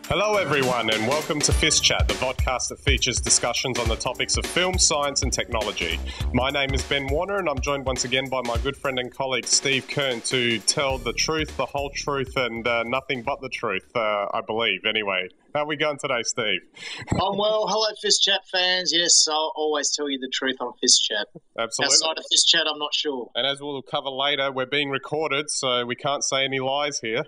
Hello everyone and welcome to FiST Chat, the podcast that features discussions on the topics of film, science and technology. My name is Ben Warner and I'm joined once again by my good friend and colleague Steve Kern to tell the truth, the whole truth and nothing but the truth, I believe. Anyway, how are we going today, Steve? I'm well. Hello FiST Chat fans. Yes, I'll always tell you the truth on FiST Chat. Absolutely. Outside of FiST Chat, I'm not sure. And as we'll cover later, we're being recorded, so we can't say any lies here.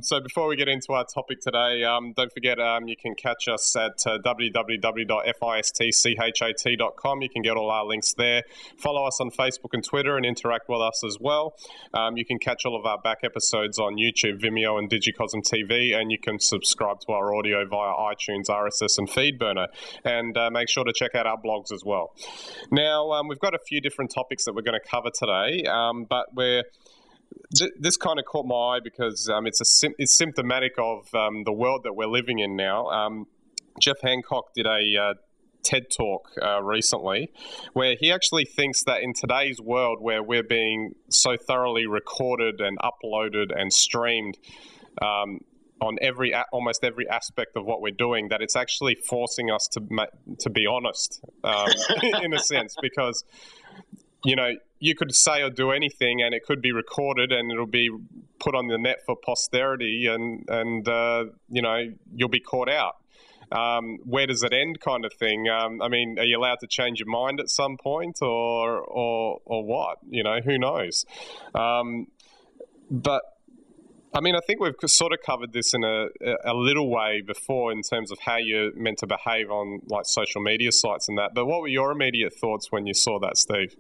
So before we get into our topic today, don't forget you can catch us at www.fistchat.com. You can get all our links there. Follow us on Facebook and Twitter and interact with us as well. You can catch all of our back episodes on YouTube, Vimeo and Digicosm TV, and you can subscribe to our audio via iTunes, RSS and FeedBurner. And make sure to check out our blogs as well. Now, we've got a few different topics that we're going to cover today, but this kind of caught my eye because it's symptomatic of the world that we're living in now. Jeff Hancock did a TED Talk recently where he actually thinks that in today's world where we're being so thoroughly recorded and uploaded and streamed on almost every aspect of what we're doing, that it's actually forcing us to be honest in a sense, because you could say or do anything and it could be recorded and it'll be put on the net for posterity and you'll be caught out. Where does it end kind of thing? I mean, are you allowed to change your mind at some point or what? Who knows? But I mean, I think we've sort of covered this in a little way before in terms of how you're meant to behave on like social media sites and that. But what were your immediate thoughts when you saw that, Steve?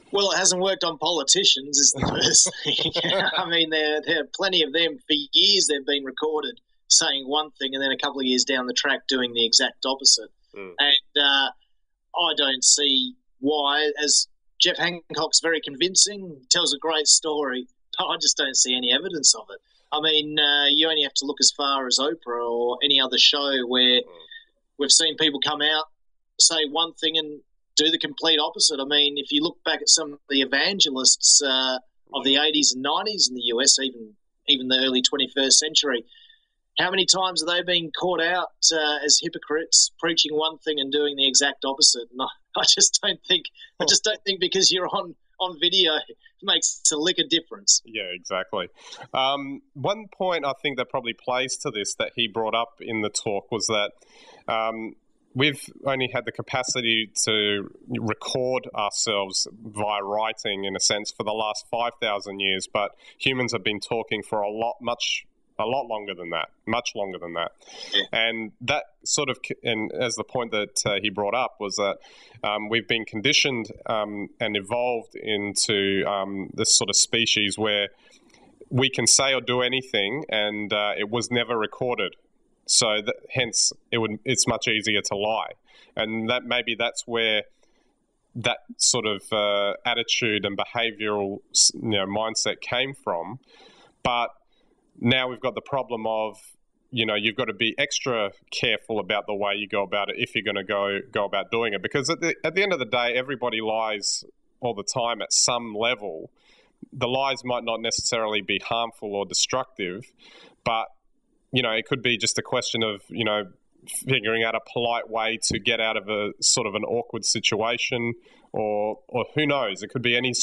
Well, it hasn't worked on politicians is the first thing. I mean, there are plenty of them. For years they've been recorded saying one thing and then a couple of years down the track doing the exact opposite. And I don't see why. As Jeff Hancock's very convincing, tells a great story, but I just don't see any evidence of it. I mean, you only have to look as far as Oprah or any other show where we've seen people come out, say one thing and do the complete opposite. I mean, if you look back at some of the evangelists of the 80s and 90s in the US, even the early 21st century, how many times have they been caught out as hypocrites, preaching one thing and doing the exact opposite? And I just don't think because you're on video it makes a lick of difference. Yeah, exactly. One point I think that probably plays to this that he brought up in the talk was that we've only had the capacity to record ourselves via writing, in a sense, for the last 5,000 years, but humans have been talking for a lot longer than that, much longer than that. Yeah. And that sort of, and as the point that he brought up was that we've been conditioned and evolved into this sort of species where we can say or do anything and it was never recorded. So hence it's much easier to lie. And that's where that sort of attitude and behavioral mindset came from. But now we've got the problem of, you've got to be extra careful about the way you go about it if you're going to go about doing it. Because at the end of the day, everybody lies all the time at some level. The lies might not necessarily be harmful or destructive, but it could be just a question of, figuring out a polite way to get out of a sort of an awkward situation or who knows, it could be any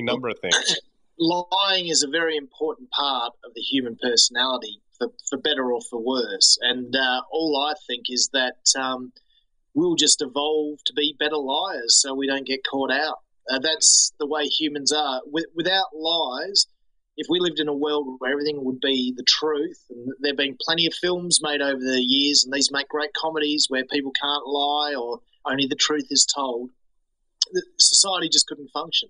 number of things. Lying is a very important part of the human personality, for better or for worse. And all I think is that we'll just evolve to be better liars so we don't get caught out. That's the way humans are. Without lies, if we lived in a world where everything would be the truth, and there have been plenty of films made over the years, and these make great comedies where people can't lie or only the truth is told, society just couldn't function.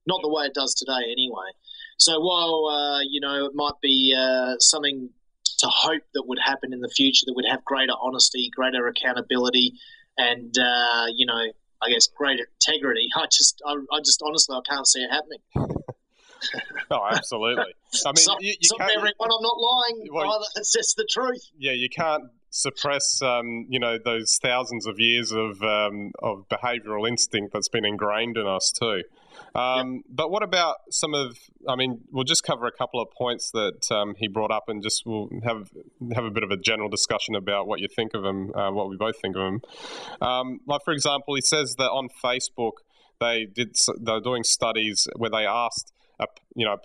Not the way it does today anyway. So while, it might be something to hope that would happen in the future, that would have greater honesty, greater accountability, and, I guess greater integrity, I just honestly, I can't see it happening. Oh, absolutely. I mean, you can't, everyone, I'm not lying. It's just the truth. Yeah, you can't suppress, those thousands of years of behavioural instinct that's been ingrained in us too. But what about we'll just cover a couple of points that he brought up, and just we'll have a bit of a general discussion about what you think of him, what we both think of him. Like, for example, he says that on Facebook they're doing studies where they asked a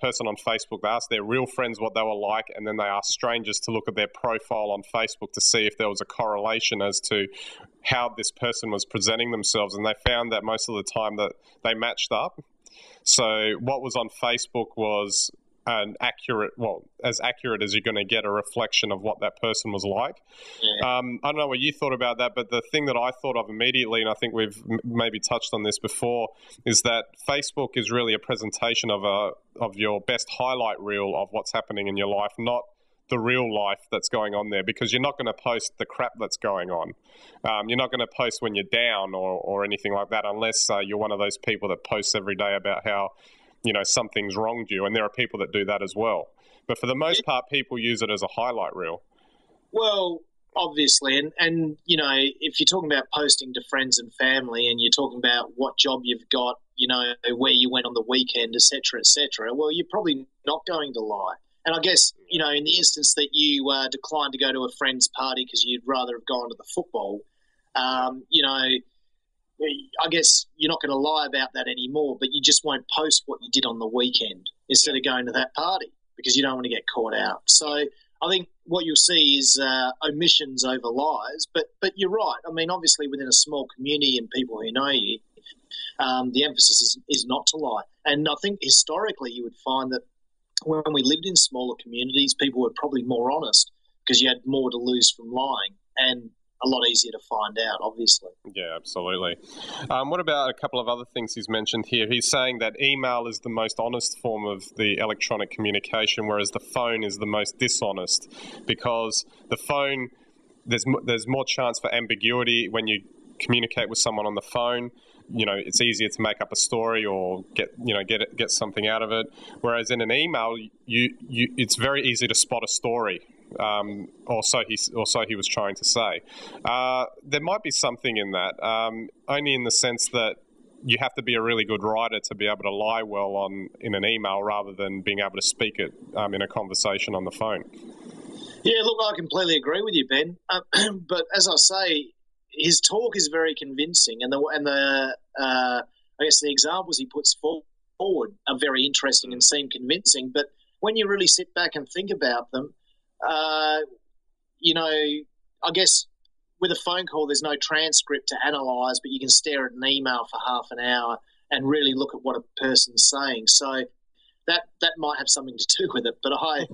person on Facebook, they asked their real friends what they were like, and then they asked strangers to look at their profile on Facebook to see if there was a correlation as to how this person was presenting themselves, and they found that most of the time that they matched up. So what was on Facebook was as accurate as you're going to get a reflection of what that person was like. Yeah. I don't know what you thought about that, but the thing that I thought of immediately, and I think we've maybe touched on this before, is that Facebook is really a presentation of your best highlight reel of what's happening in your life, not the real life that's going on there, because you're not going to post the crap that's going on. You're not going to post when you're down or anything like that, unless you're one of those people that posts every day about how something's wronged you, and there are people that do that as well. But for the most part, people use it as a highlight reel. Well, obviously, and if you're talking about posting to friends and family, and you're talking about what job you've got, where you went on the weekend, etc., well, you're probably not going to lie. And I guess, in the instance that you declined to go to a friend's party because you'd rather have gone to the football, I guess you're not going to lie about that anymore, but you just won't post what you did on the weekend instead of going to that party because you don't want to get caught out. So I think what you'll see is omissions over lies, but you're right. I mean, obviously within a small community and people who know you, the emphasis is not to lie. And I think historically you would find that when we lived in smaller communities, people were probably more honest because you had more to lose from lying, and a lot easier to find out, obviously. Yeah, absolutely. What about a couple of other things he's mentioned here? He's saying that email is the most honest form of the electronic communication, whereas the phone is the most dishonest, because the phone, there's more chance for ambiguity when you communicate with someone on the phone. It's easier to make up a story or get something out of it. Whereas in an email, it's very easy to spot a story. Or so he was trying to say. There might be something in that, only in the sense that you have to be a really good writer to be able to lie well in an email rather than being able to speak it in a conversation on the phone. Yeah, look, I completely agree with you, Ben. But as I say, his talk is very convincing, and I guess the examples he puts forward are very interesting and seem convincing. But when you really sit back and think about them, I guess with a phone call, there's no transcript to analyse, but you can stare at an email for half an hour and really look at what a person's saying. So that might have something to do with it. But I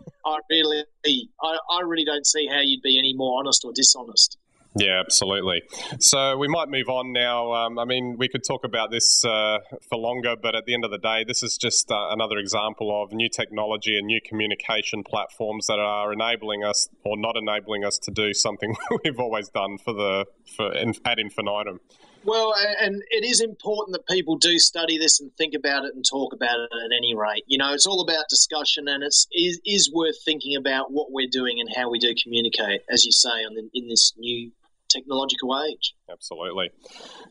really don't see how you'd be any more honest or dishonest. Yeah, absolutely. So we might move on now. We could talk about this for longer, but at the end of the day, this is just another example of new technology and new communication platforms that are enabling us or not enabling us to do something we've always done ad infinitum. Well, and it is important that people do study this and think about it and talk about it at any rate. It's all about discussion, and it is worth thinking about what we're doing and how we do communicate, as you say, in this new technological age. Absolutely.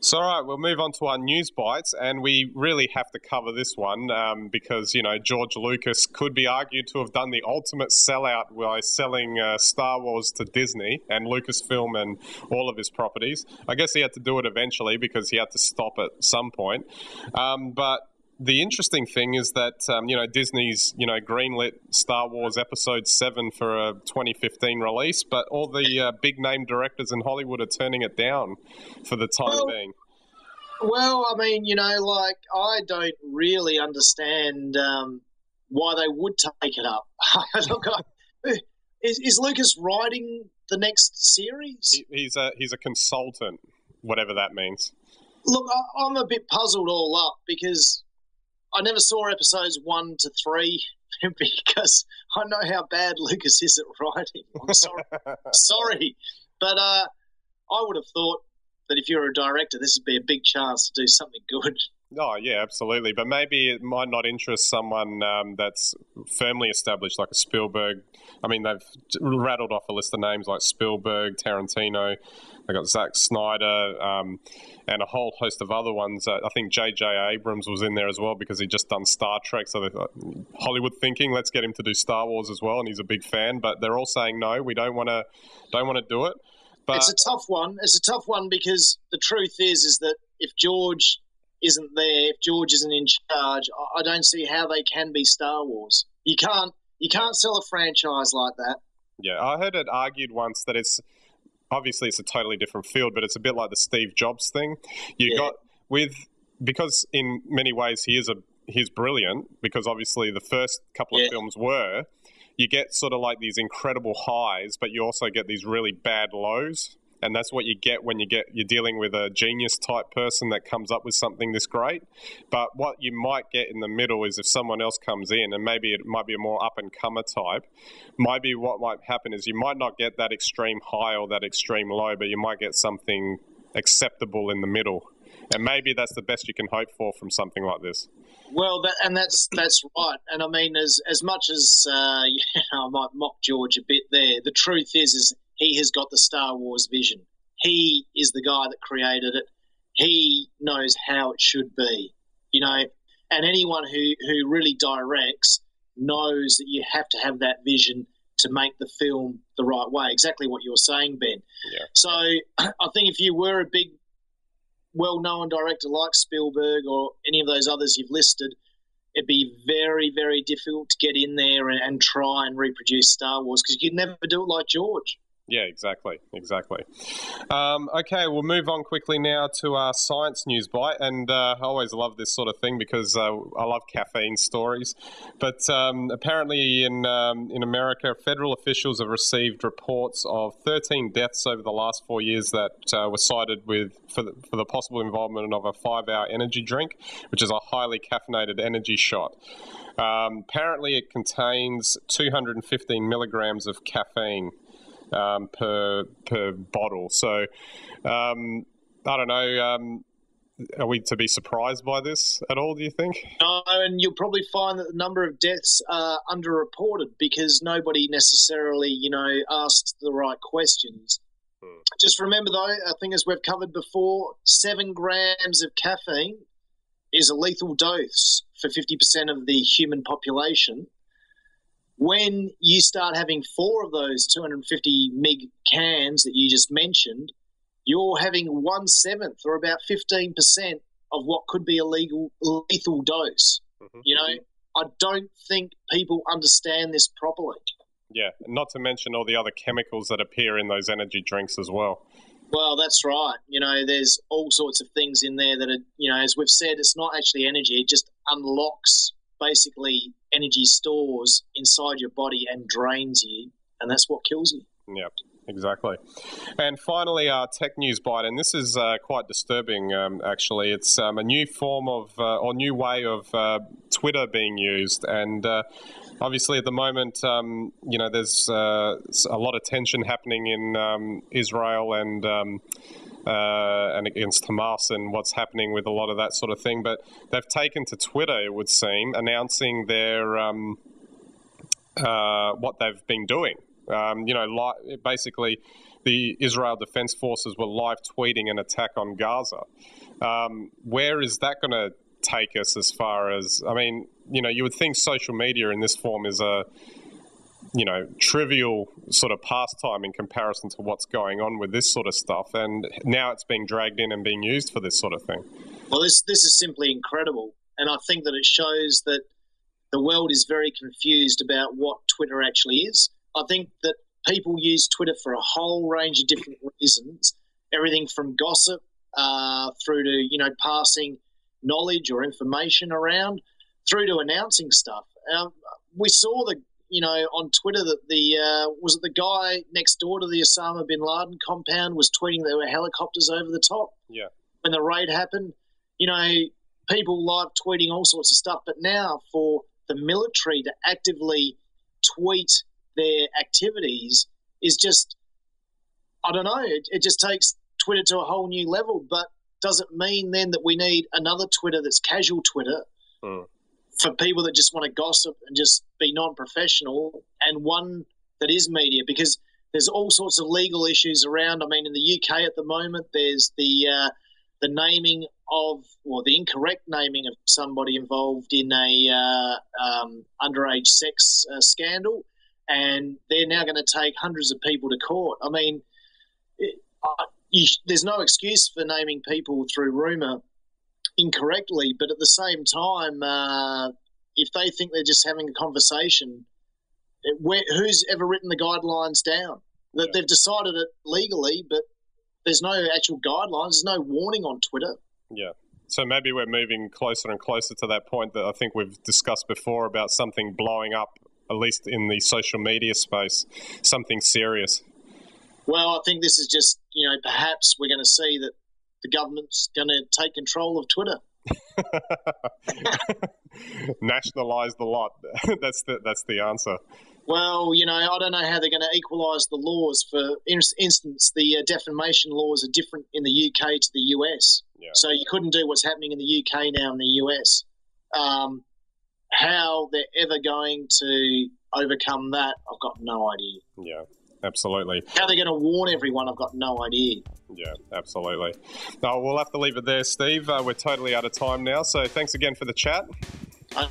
So, all right, we'll move on to our news bites, and we really have to cover this one because, George Lucas could be argued to have done the ultimate sellout by selling Star Wars to Disney and Lucasfilm and all of his properties. I guess he had to do it eventually because he had to stop at some point. But the interesting thing is that, Disney's, greenlit Star Wars Episode 7 for a 2015 release, but all the big-name directors in Hollywood are turning it down for the time being. Well, I don't really understand why they would take it up. Look, is Lucas writing the next series? He's a consultant, whatever that means. Look, I'm a bit puzzled all up because I never saw episodes 1 to 3 because I know how bad Lucas is at writing. I'm sorry. But I would have thought that if you're a director, this would be a big chance to do something good. Oh, yeah, absolutely. But maybe it might not interest someone that's firmly established, like a Spielberg. I mean, they've rattled off a list of names like Spielberg, Tarantino. They got Zack Snyder, and a whole host of other ones. I think J.J. Abrams was in there as well because he'd just done Star Trek. So they thought, Hollywood thinking, let's get him to do Star Wars as well, and he's a big fan. But they're all saying no, we don't want to do it. But it's a tough one. It's a tough one because the truth is that if George isn't there, if George isn't in charge, I don't see how they can be Star Wars. You can't sell a franchise like that. Yeah, I heard it argued once that it's obviously it's a totally different field, but it's a bit like the Steve Jobs thing. Because in many ways he's brilliant, because obviously the first couple of films were, you get sort of like these incredible highs, but you also get these really bad lows. And that's what you get when you're dealing with a genius type person that comes up with something this great. But what you might get in the middle is if someone else comes in, and maybe it might be a more up and comer type, maybe what might happen is you might not get that extreme high or that extreme low, but you might get something acceptable in the middle. And maybe that's the best you can hope for from something like this. Well, that's right. And I mean, as much as I might mock George a bit there, the truth is he has got the Star Wars vision. He is the guy that created it. He knows how it should be, and anyone who really directs knows that you have to have that vision to make the film the right way. Exactly what you're saying, Ben. Yeah. So I think if you were a big, well-known director like Spielberg or any of those others you've listed, it'd be very, very difficult to get in there and try and reproduce Star Wars because you could never do it like George. Yeah, exactly. Okay, we'll move on quickly now to our science news bite, and I always love this sort of thing because I love caffeine stories. But apparently in America, federal officials have received reports of 13 deaths over the last 4 years that were cited for the possible involvement of a 5-hour energy drink, which is a highly caffeinated energy shot. Apparently, it contains 215 milligrams of caffeine per bottle. So I don't know. Are we to be surprised by this at all, do you think? No, and you'll probably find that the number of deaths are underreported because nobody necessarily, asks the right questions. Just remember, though, I think as we've covered before, 7 grams of caffeine is a lethal dose for 50% of the human population. When you start having 4 of those 250 meg cans that you just mentioned, you're having 1/7 or about 15% of what could be a lethal dose. Mm-hmm. I don't think people understand this properly. Yeah, not to mention all the other chemicals that appear in those energy drinks as well. Well, that's right. There's all sorts of things in there that are, as we've said, it's not actually energy. It just unlocks basically energy stores inside your body and drains you, and that's what kills you. Yeah, exactly. And finally, our tech news bite, and this is quite disturbing, actually. It's a new form of, or new way of Twitter being used, and obviously at the moment, there's a lot of tension happening in Israel and against Hamas and what's happening with a lot of that sort of thing. But they've taken to Twitter, it would seem, announcing their what they've been doing. Basically, the Israel Defense Forces were live tweeting an attack on Gaza. Where is that going to take us as far as, you would think social media in this form is a, trivial sort of pastime in comparison to what's going on with this sort of stuff. And now it's being dragged in and being used for this sort of thing. Well, this is simply incredible. And I think that it shows that the world is very confused about what Twitter actually is. I think that people use Twitter for a whole range of different reasons, everything from gossip through to, passing knowledge or information around, through to announcing stuff. We saw on Twitter that was it the guy next door to the Osama bin Laden compound was tweeting there were helicopters over the top. Yeah. When the raid happened, people live tweeting all sorts of stuff. But now for the military to actively tweet their activities is just, I don't know, it just takes Twitter to a whole new level. But does it mean then that we need another Twitter that's casual Twitter for people that just want to gossip and just be non-professional, and one that is media? Because there's all sorts of legal issues around. I mean, in the UK at the moment, there's the naming of, or the incorrect naming of somebody involved in a underage sex scandal, and they're now going to take hundreds of people to court. I mean, there's no excuse for naming people through rumour incorrectly, but at the same time, if they think they're just having a conversation, who's ever written the guidelines down? That they've decided it legally, but there's no actual guidelines. There's no warning on Twitter. Yeah. So maybe we're moving closer and closer to that point that I think we've discussed before about something blowing up, at least in the social media space, something serious. Well, I think this is just, perhaps we're going to see that the government's going to take control of Twitter. Nationalise the lot. That's the answer. Well, I don't know how they're going to equalise the laws. For instance, the defamation laws are different in the UK to the US. Yeah. So you couldn't do what's happening in the UK now in the US. How they're ever going to overcome that, I've got no idea. Yeah, absolutely. How they're going to warn everyone, I've got no idea. Yeah, absolutely. No, we'll have to leave it there, Steve. We're totally out of time now, so thanks again for the chat.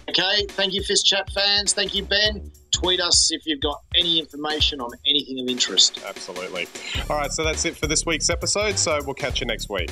Okay, thank you, FiST Chat fans. Thank you, Ben. Tweet us if you've got any information on anything of interest. Absolutely. All right, so that's it for this week's episode, so we'll catch you next week.